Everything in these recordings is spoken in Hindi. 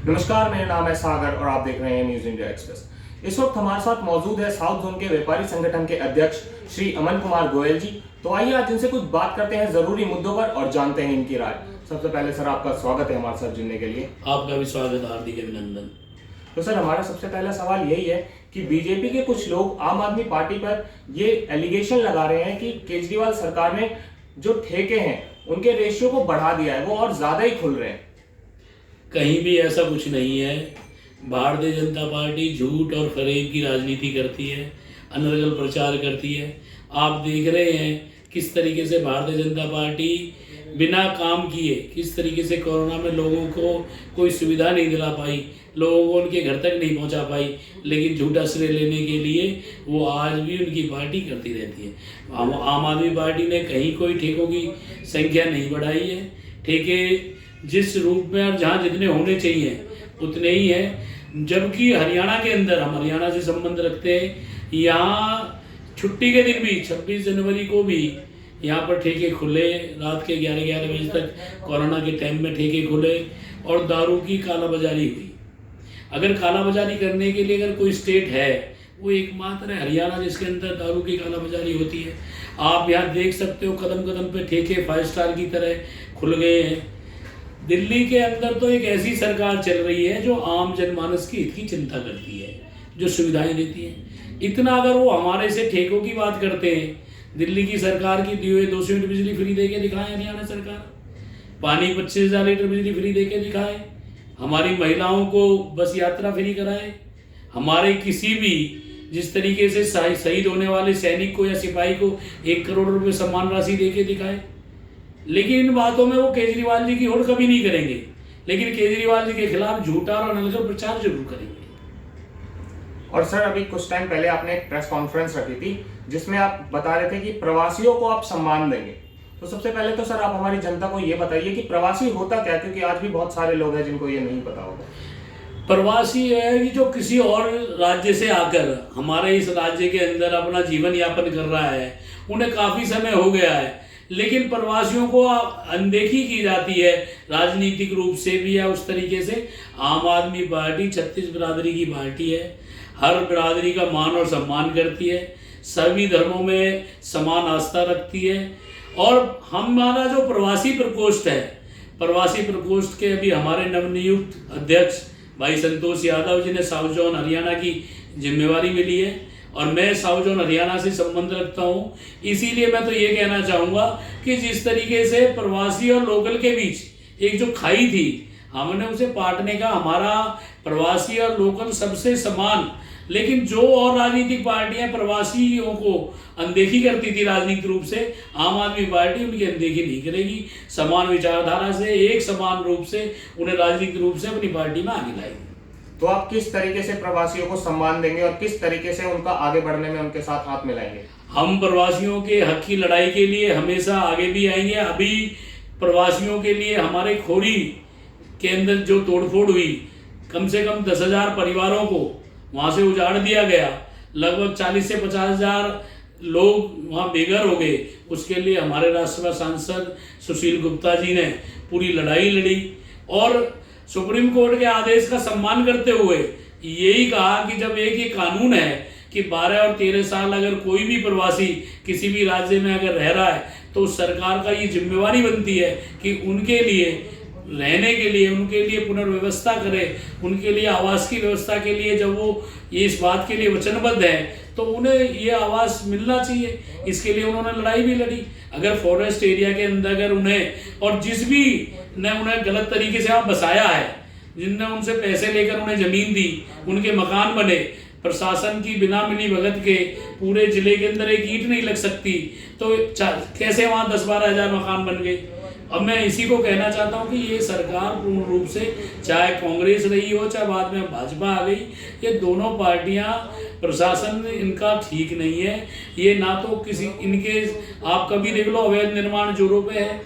नमस्कार, मेरा नाम है सागर और आप देख रहे हैं न्यूज इंडिया एक्सप्रेस। इस वक्त हमारे साथ मौजूद है साउथ जोन के व्यापारी संगठन के अध्यक्ष श्री अमन कुमार गोयल जी। तो आइए आज इनसे कुछ बात करते हैं जरूरी मुद्दों पर और जानते हैं इनकी राय। सबसे पहले सर, आपका स्वागत है हमारे साथ जुड़ने के लिए। आपका भी स्वागत, हार्दिक अभिनंदन। तो सर, हमारा सबसे पहला सवाल यही है कि बीजेपी के कुछ लोग आम आदमी पार्टी पर ये एलिगेशन लगा रहे हैं कि केजरीवाल सरकार ने जो ठेके हैं उनके रेशियो को बढ़ा दिया है, वो और ज्यादा ही खुल रहे हैं। कहीं भी ऐसा कुछ नहीं है। भारतीय जनता पार्टी झूठ और फरेब की राजनीति करती है, अनर्गल प्रचार करती है। आप देख रहे हैं किस तरीके से भारतीय जनता पार्टी बिना काम किए किस तरीके से कोरोना में लोगों को कोई सुविधा नहीं दिला पाई, लोगों को उनके घर तक नहीं पहुंचा पाई, लेकिन झूठा श्रेय लेने के लिए वो आज भी उनकी पार्टी करती रहती है। आम आदमी पार्टी ने कहीं कोई ठेकों की संख्या नहीं बढ़ाई है। ठेके जिस रूप में और जहाँ जितने होने चाहिए उतने ही हैं। जबकि हरियाणा के अंदर, हम हरियाणा से संबंध रखते हैं, यहाँ छुट्टी के दिन भी 26 जनवरी को भी यहाँ पर ठेके खुले। रात के 11 बजे तक कोरोना के टाइम में ठेके खुले और दारू की कालाबाजारी हुई। अगर कालाबाजारी करने के लिए अगर कोई स्टेट है वो एकमात्र है हरियाणा, जिसके अंदर दारू की कालाबाजारी होती है। आप यहाँ देख सकते हो कदम कदम पे ठेके 5 स्टार की तरह खुल गए हैं। दिल्ली के अंदर तो एक ऐसी सरकार चल रही है जो आम जनमानस की हित की चिंता करती है, जो सुविधाएं देती है। इतना अगर वो हमारे से ठेकों की बात करते हैं, दिल्ली की सरकार की दी हुई 200 यूनिट बिजली फ्री दे के दिखाए हरियाणा सरकार, पानी 25,000 लीटर बिजली फ्री दे के दिखाए, हमारी महिलाओं को बस यात्रा फ्री कराए, हमारे किसी भी जिस तरीके से शहीद होने वाले सैनिक को या सिपाही को 1 करोड़ रुपए सम्मान राशि दे के दिखाए। लेकिन इन बातों में वो केजरीवाल जी की होड़ कभी नहीं करेंगे, लेकिन केजरीवाल जी के खिलाफ झूठा और अनर्गल प्रचार जरूर करेंगे। और सर, अभी कुछ टाइम पहले आपने एक प्रेस कॉन्फ्रेंस रखी थी जिसमें आप बता रहे थे कि प्रवासियों को आप सम्मान देंगे। तो सबसे पहले तो सर, आप हमारी जनता को ये बताइए कि प्रवासी होता क्या, क्योंकि आज भी बहुत सारे लोग हैं जिनको ये नहीं पता होगा। प्रवासी है कि जो किसी और राज्य से आकर हमारे इस राज्य के अंदर अपना जीवन यापन कर रहा है, उन्हें काफ़ी समय हो गया है, लेकिन प्रवासियों को अनदेखी की जाती है राजनीतिक रूप से भी या उस तरीके से। आम आदमी पार्टी 36 बिरादरी की पार्टी है, हर बिरादरी का मान और सम्मान करती है, सभी धर्मों में समान आस्था रखती है। और हमारा जो प्रवासी प्रकोष्ठ है, प्रवासी प्रकोष्ठ के अभी हमारे नवनियुक्त अध्यक्ष भाई संतोष यादव जी ने साउथ जोन हरियाणा की जिम्मेवारी मिली है और मैं साउथ जोन हरियाणा से संबंध रखता हूँ। इसीलिए मैं तो ये कहना चाहूँगा कि जिस तरीके से प्रवासी और लोकल के बीच एक जो खाई थी, हमने उसे पाटने का, हमारा प्रवासी और लोकल सबसे समान। लेकिन जो और राजनीतिक पार्टियां प्रवासियों को अनदेखी करती थी राजनीतिक रूप से, आम आदमी पार्टी उनकी अनदेखी नहीं करेगी। समान विचारधारा से, एक समान रूप से उन्हें राजनीतिक रूप से अपनी पार्टी में आगे लाएगी। तो आप किस तरीके से प्रवासियों को सम्मान देंगे और किस तरीके से उनका आगे बढ़ने में उनके साथ हाथ मिलाएंगे? हम प्रवासियों के हक की लड़ाई के लिए हमेशा आगे भी आएंगे। अभी प्रवासियों के लिए हमारे खोरी के अंदर जो तोड़फोड़ हुई, कम से कम 10,000 परिवारों को वहाँ से उजाड़ दिया गया, लगभग 40 से 50,000 लोग वहाँ बेघर हो गए। उसके लिए हमारे राज्यसभा सांसद सुशील गुप्ता जी ने पूरी लड़ाई लड़ी और सुप्रीम कोर्ट के आदेश का सम्मान करते हुए यही कहा कि जब एक ये कानून है कि 12 और 13 साल अगर कोई भी प्रवासी किसी भी राज्य में अगर रह रहा है, तो सरकार का ये जिम्मेवारी बनती है कि उनके लिए रहने के लिए, उनके लिए पुनर्व्यवस्था करे, उनके लिए आवास की व्यवस्था के लिए जब वो ये इस बात के लिए वचनबद्ध है तो उन्हें ये आवास मिलना चाहिए। इसके लिए उन्होंने लड़ाई भी लड़ी। अगर फॉरेस्ट एरिया के अंदर अगर उन्हें, और जिस भी ने उन्हें गलत तरीके से वहाँ बसाया है, जिनने उनसे पैसे लेकर उन्हें ज़मीन दी, उनके मकान बने, प्रशासन की बिना मिली भगत के पूरे जिले के अंदर एक ईंट नहीं लग सकती, तो कैसे वहाँ 10-12 हज़ार मकान बन गए। अब मैं इसी को कहना चाहता हूँ कि ये सरकार पूर्ण रूप से, चाहे कांग्रेस रही हो चाहे बाद में भाजपा आ गई, ये दोनों पार्टियाँ, प्रशासन इनका ठीक नहीं है। ये ना तो किसी इनके, आप कभी देख लो अवैध निर्माण जोरों पे है,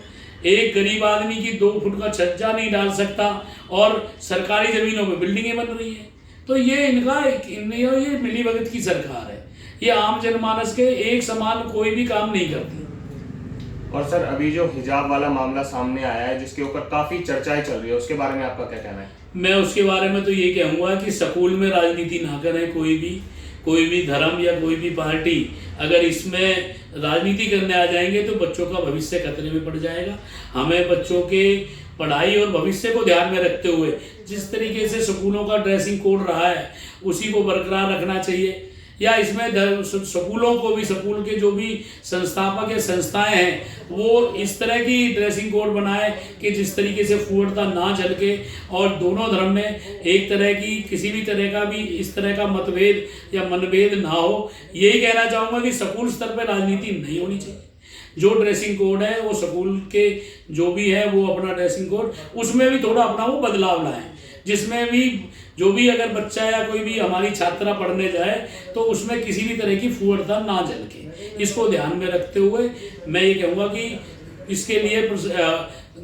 एक गरीब आदमी की 2 फुट का छज्जा नहीं डाल सकता और सरकारी जमीनों में बिल्डिंगें बन रही हैं। तो ये इनका ये मिलीभगत की सरकार है। ये आम जनमानस के एक समान कोई भी काम नहीं करती। और सर अभी जो हिजाब वाला मामला सामने आया है जिसके ऊपर काफी चर्चाएं चल रही है, उसके बारे में आपका क्या कहना है? मैं उसके बारे में तो ये कहूँगा कि स्कूल में राजनीति ना करें। कोई भी धर्म या कोई भी पार्टी अगर इसमें राजनीति करने आ जाएंगे तो बच्चों का भविष्य खतरे में पड़ जाएगा। हमें बच्चों के पढ़ाई और भविष्य को ध्यान में रखते हुए जिस तरीके से स्कूलों का ड्रेसिंग कोड रहा है उसी को बरकरार रखना चाहिए। या इसमें स्कूलों को भी, स्कूल के जो भी संस्थापक या संस्थाएं हैं वो इस तरह की ड्रेसिंग कोड बनाए कि जिस तरीके से फूटता ना झलके और दोनों धर्म में एक तरह की किसी भी तरह का भी इस तरह का मतभेद या मनभेद ना हो। यही कहना चाहूँगा कि स्कूल स्तर पर राजनीति नहीं होनी चाहिए। जो ड्रेसिंग कोड है वो स्कूल के जो भी है वो अपना ड्रेसिंग कोड उसमें भी थोड़ा अपना वो बदलाव लाएं, जिसमें भी जो भी अगर बच्चा या कोई भी हमारी छात्रा पढ़ने जाए तो उसमें किसी भी तरह की फूटता ना झलके। इसको ध्यान में रखते हुए मैं ये कहूँगा कि इसके लिए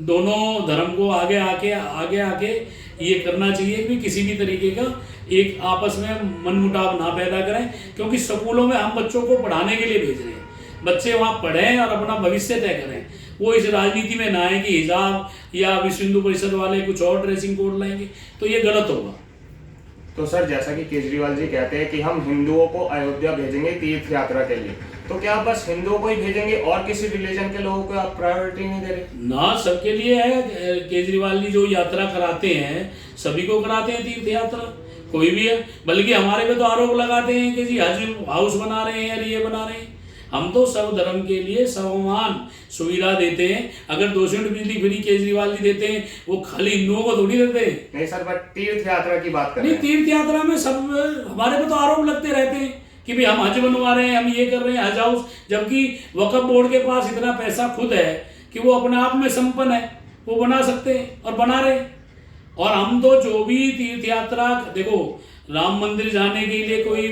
दोनों धर्म को आगे आके ये करना चाहिए कि किसी भी तरीके का एक आपस में मनमुटाव ना पैदा करें, क्योंकि स्कूलों में हम बच्चों को पढ़ाने के लिए भेज रहे हैं। बच्चे वहाँ पढ़ें और अपना भविष्य तय करें, वो इस राजनीति में ना आए कि हिजाब या विश्व हिंदू परिषद वाले कुछ और ड्रेसिंग कोड लाएंगे, तो ये गलत होगा। तो सर जैसा कि केजरीवाल जी कहते हैं कि हम हिंदुओं को अयोध्या भेजेंगे तीर्थ यात्रा के लिए, तो क्या आप बस हिंदुओं को ही भेजेंगे और किसी रिलीजन के लोगों को आप प्रायोरिटी नहीं दे रहे? ना, सबके लिए है। केजरीवाल जी जो यात्रा कराते हैं सभी को कराते हैं तीर्थ यात्रा, कोई भी है। बल्कि हमारे पे तो आरोप लगाते हैं कि जी हज हाउस बना रहे हैं या ये बना रहे हैं। हम तो सब धर्म के लिए समान सुविधा देते हैं। अगर 200 यूनिट बिजली फ्री केजरीवाल जी देते हैं वो खाली हिंदुओं को थोड़ी देते हैं। नहीं सर, बट तीर्थ यात्रा की बात कर रहे हैं। तीर्थ यात्रा में सब हमारे पे तो आरोप लगते रहते हैं कि भाई हम हज बनवा रहे हैं, हम ये कर रहे हैं, हज हाउस, जबकि वक्फ बोर्ड के पास इतना पैसा खुद है कि वो अपने आप में संपन्न है, वो बना सकते हैं और बना रहे हैं। और हम तो जो भी तीर्थ यात्रा, देखो राम मंदिर जाने के लिए कोई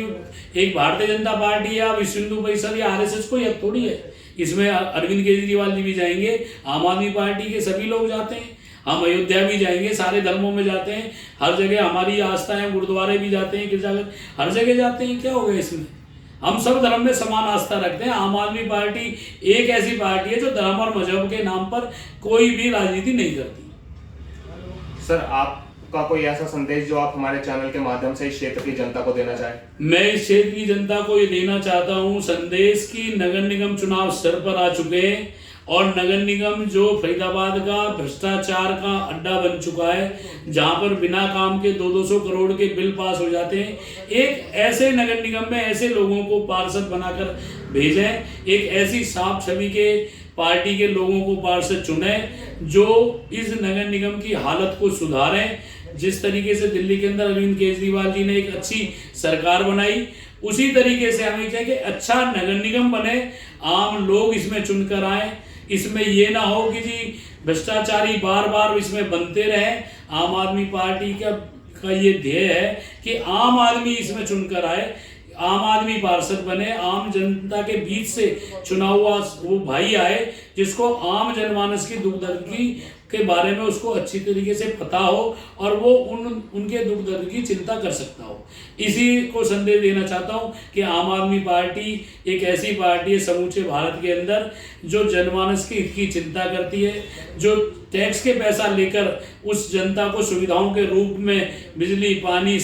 एक भारतीय जनता पार्टी या विश्व हिंदू परिषद या आरएसएस कोई हक थोड़ी है। इसमें अरविंद केजरीवाल जी भी जाएंगे, आम आदमी पार्टी के सभी लोग जाते हैं, हम अयोध्या भी जाएंगे, सारे धर्मों में जाते हैं, हर जगह हमारी आस्था है, गुरुद्वारे भी जाते हैं, गिरजाघर हर जगह जाते हैं। क्या हो गया इसमें? हम सब धर्म में समान आस्था रखते हैं। आम आदमी पार्टी एक ऐसी पार्टी है जो धर्म और मजहब के नाम पर कोई भी राजनीति नहीं करती। सर आपका कोई ऐसा संदेश जो आप हमारे चैनल के माध्यम से इस क्षेत्र की जनता को देना चाहें? मैं इस क्षेत्र की जनता को ये देना चाहता हूँ संदेश की नगर निगम चुनाव सर पर आ चुके हैं और नगर निगम जो फरीदाबाद का भ्रष्टाचार का अड्डा बन चुका है, जहाँ पर बिना काम के 200 करोड़ के बिल पास हो जाते हैं, एक ऐसे नगर निगम में ऐसे लोगों को पार्षद बनाकर भेजें, एक ऐसी साफ छवि के पार्टी के लोगों को पार्षद चुने जो इस नगर निगम की हालत को सुधारें। जिस तरीके से दिल्ली के अंदर अरविंद केजरीवाल जी ने एक अच्छी सरकार बनाई, उसी तरीके से हमें चाहिए कि अच्छा नगर निगम बने, आम लोग इसमें चुनकर आए। इसमें ये ना हो कि जी भ्रष्टाचारी बार बार इसमें बनते रहे। आम आदमी पार्टी का ये ध्येय है कि आम आदमी इसमें चुनकर आए, आम आदमी पार्षद बने, आम जनता के बीच से चुना हुआ वो भाई आए जिसको आम जनमानस की दुख दर्द के बारे में उसको अच्छी तरीके से पता हो और वो उनके दुख दर्द की चिंता कर सकता हो। इसी को संदेश देना चाहता हूँ कि आम आदमी पार्टी एक ऐसी पार्टी है समूचे भारत के अंदर जो जनमानस के हित की चिंता करती है, जो टैक्स के पैसा लेकर उस जनता को सुविधाओं के रूप में बिजली, पानी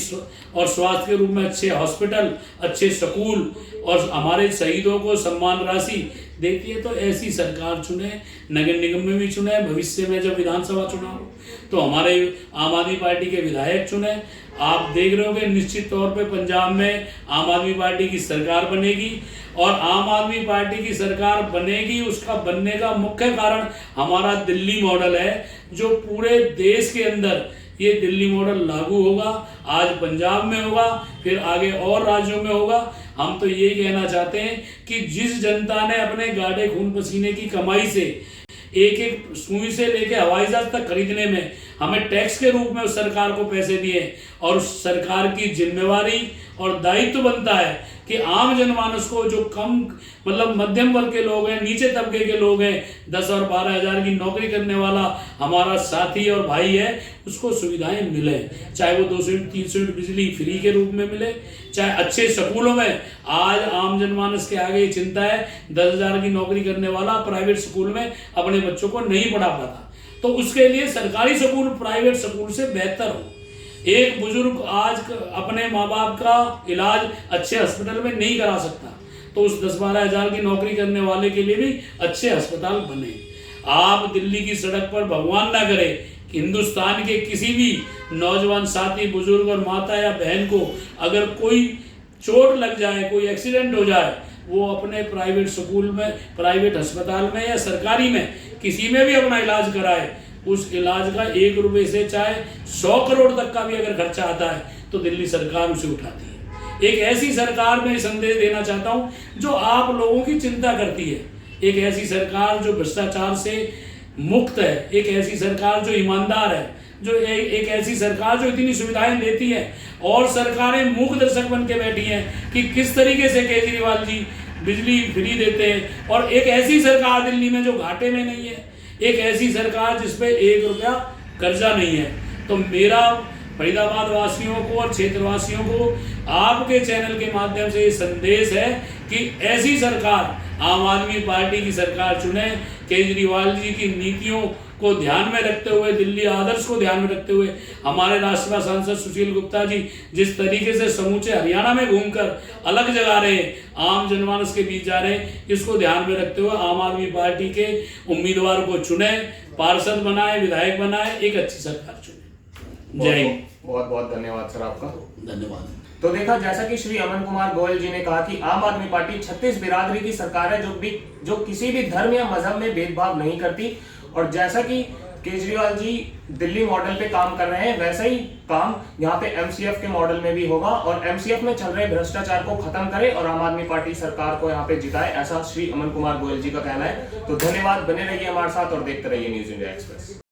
और स्वास्थ्य के रूप में अच्छे हॉस्पिटल, अच्छे स्कूल और हमारे शहीदों को सम्मान राशि देती है। तो ऐसी सरकार चुने, नगर निगम में भी चुने, भविष्य में जब विधानसभा चुनाव हो तो हमारे आम आदमी पार्टी के विधायक चुने। आप देख रहे हो कि निश्चित तौर पे पंजाब में आम आदमी पार्टी की सरकार बनेगी और आम आदमी पार्टी की सरकार बनेगी, उसका बनने का मुख्य कारण हमारा दिल्ली मॉडल है जो पूरे देश के अंदर ये दिल्ली मॉडल लागू होगा। आज पंजाब में होगा, फिर आगे और राज्यों में होगा। हम तो ये कहना चाहते हैं कि जिस जनता ने अपने गाढ़े खून पसीने की कमाई से एक एक सुई से लेके हवाई जहाज तक खरीदने में हमें टैक्स के रूप में उस सरकार को पैसे दिए और उस सरकार की जिम्मेवारी और दायित्व बनता है कि आम जनमानस को, जो कम मतलब मध्यम वर्ग के लोग हैं, नीचे तबके के लोग हैं, 10 और 12 हज़ार की नौकरी करने वाला हमारा साथी और भाई है, उसको सुविधाएं मिले, चाहे वो 200 यूनिट 300 यूनिट बिजली फ्री के रूप में मिले, चाहे अच्छे स्कूलों में। आज आम जनमानस के आगे ये चिंता है, 10,000 की नौकरी करने वाला प्राइवेट स्कूल में अपने बच्चों को नहीं पढ़ा पाता, तो उसके लिए सरकारी स्कूल प्राइवेट स्कूल से बेहतर हो। एक बुजुर्ग आज अपने माँ बाप का इलाज अच्छे हॉस्पिटल में नहीं करा सकता, तो उस 10-12 हज़ार की नौकरी करने वाले के लिए भी अच्छे अस्पताल बने। आप दिल्ली की सड़क पर, भगवान ना करे, हिंदुस्तान के किसी भी नौजवान साथी, बुजुर्ग और माता या बहन को अगर कोई चोट लग जाए, कोई एक्सीडेंट हो जाए, वो अपने प्राइवेट स्कूल में, प्राइवेट अस्पताल में या सरकारी में किसी में भी अपना इलाज कराए, उस इलाज का 1 रुपये से चाहे 100 करोड़ तक का भी अगर खर्चा आता है तो दिल्ली सरकार उसे उठाती है। एक ऐसी सरकार में संदेश देना चाहता हूँ जो आप लोगों की चिंता करती है, एक ऐसी सरकार जो भ्रष्टाचार से मुक्त है, एक ऐसी सरकार जो ईमानदार है, जो एक ऐसी सरकार जो इतनी सुविधाएं देती है। और सरकारें मूक दर्शक बन के बैठी हैं कि किस तरीके से केजरीवाल जी बिजली फ्री देते हैं, और एक ऐसी सरकार दिल्ली में जो घाटे में नहीं है, एक ऐसी सरकार जिसपे 1 रुपया कर्जा नहीं है। तो मेरा फरीदाबाद वासियों को और क्षेत्रवासियों को आपके चैनल के माध्यम से ये संदेश है कि ऐसी सरकार, आम आदमी पार्टी की सरकार चुने। केजरीवाल जी की नीतियों को ध्यान में रखते हुए, दिल्ली आदर्श को ध्यान में रखते हुए, हमारे राज्यसभा सांसद सुशील गुप्ता जी जिस तरीके से समूचे हरियाणा में घूमकर अलग जगा रहे हैं, आम जनमानस के बीच जा रहे हैं, इसको ध्यान में रखते हुए आम आदमी पार्टी के उम्मीदवार को चुने, पार्षद बनाए, विधायक बनाए, एक अच्छी सरकार चुने। जय हिंद। बहुत बहुत धन्यवाद सर आपका। धन्यवाद। तो देखा, जैसा कि श्री अमन कुमार गोयल जी ने कहा कि आम आदमी पार्टी 36 बिरादरी की सरकार है जो किसी भी धर्म या मजहब में भेदभाव नहीं करती। और जैसा कि केजरीवाल जी दिल्ली मॉडल पे काम कर रहे हैं, वैसा ही काम यहाँ पे एमसीएफ के मॉडल में भी होगा, और एमसीएफ में चल रहे भ्रष्टाचार को खत्म करे और आम आदमी पार्टी सरकार को यहाँ पे जिताए, ऐसा श्री अमन कुमार गोयल जी का कहना है। तो धन्यवाद, बने रहिए हमारे साथ और देखते रहिए न्यूज़ इंडिया एक्सप्रेस।